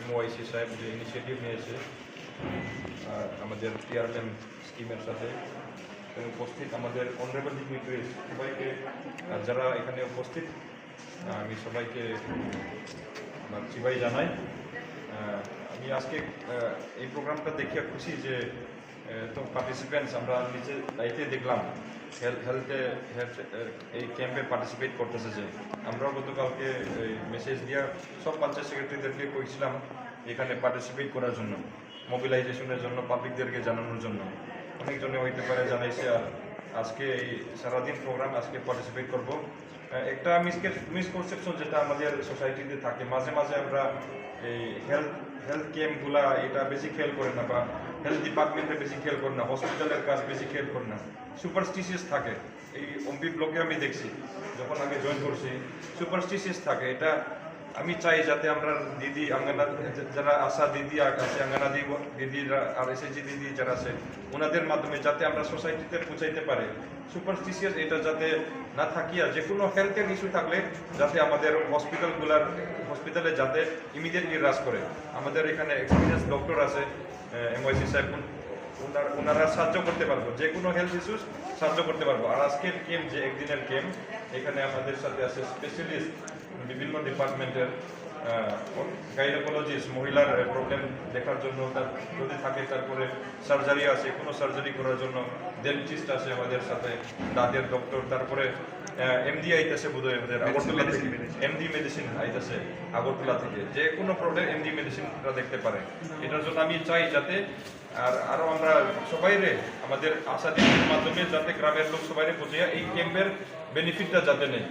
MOIC সাহেব যে initiative নিয়েছে আমাদের টিআরএম স্কিমের সাথে উপস্থিত আমাদের অনারেবল ডিগনিটারিজ সবাইকে যারা এখানে উপস্থিত আমি সবাইকে আমার চিবাই জানাই। আমি আজকে এই প্রোগ্রামটা দেখে খুশি যে তো পার্টিসিপেন্টস আমরা নিজে দায়িত্বে দেখলাম হেলথ এই ক্যাম্পে পার্টিসিপেট করতেছে। যে আমরাও গতকালকে মেসেজ দিয়ে সব পঞ্চায়েত সেক্রেটারিদেরকে কইছিলাম এখানে পার্টিসিপেট করার জন্য, মোবিলাইজেশনের জন্য, পাবলিকদেরকে জানানোর জন্য। অনেকজনে হইতে পারে জানাইছে। আর আজকে এই সারাদিন প্রোগ্রাম আজকে পার্টিসিপেট করব। একটা মিসকনসেপশন যেটা আমাদের সোসাইটিতে থাকে, মাঝে মাঝে আমরা এই হেলথ ক্যাম্পগুলা এটা বেশি খেয়াল করে না, বা হেলথ ডিপার্টমেন্টে বেশি খেয়াল করে না, হসপিটালের কাজ বেশি খেয়াল করে না, সুপারস্টিশিয়াস থাকে। এই অম্পি ব্লকে আমি দেখছি যখন আগে জয়েন করছি সুপারস্টিশিয়াস থাকে। এটা আমি চাই যাতে আমরা দিদি আঙ্গনা যারা আশা দিদি আছে, আঙ্গনা দিদিরা আর এসএসজি দিদি যারা আছে ওনাদের মাধ্যমে যাতে আমরা সোসাইটিতে পৌঁছাইতে পারে। সুপারস্টিশিয়াস এটা যাতে না থাকিয়া যে কোনো হেলথের ইস্যু থাকলে যাতে আমাদের হসপিটালে যাতে ইমিডিয়েটলি রাশ করে। আমাদের এখানে এক্সপিরিয়েন্স ডক্টর আছে, এমওআইসি সাহেব, ওনারা সাহায্য করতে পারবো, যে কোনো হেলথ ইস্যুস সাহায্য করতে পারবো। আর আজকের ক্যাম্প যে একদিনের ক্যাম্প, এখানে আমাদের সাথে আছে স্পেশালিস্ট বিভিন্ন ডিপার্টমেন্টের, গাইনোকোলজিস্ট মহিলার প্রবলেম দেখার জন্য তার যদি থাকে, তারপরে সার্জারি আছে, কোনো সার্জারি করার জন্য ডেন্টিস্ট আছে আমাদের সাথে, দাঁতের ডক্টর, তারপরে এমডি আইতেছে বোধহয় আমাদের আগরতলা থেকে, এমডি মেডিসিন আইতেছে আগরতলা থেকে, যে কোনো প্রবলেম এমডি মেডিসিনটা দেখতে পারে। এটার জন্য আমি চাই যাতে আরও আমরা সবাইরে আমাদের আশা দিনের মাধ্যমে যাতে গ্রামের লোক সবাইরে বুঝিয়ে এই ক্যাম্পের বেনিফিটটা যাতে নেই।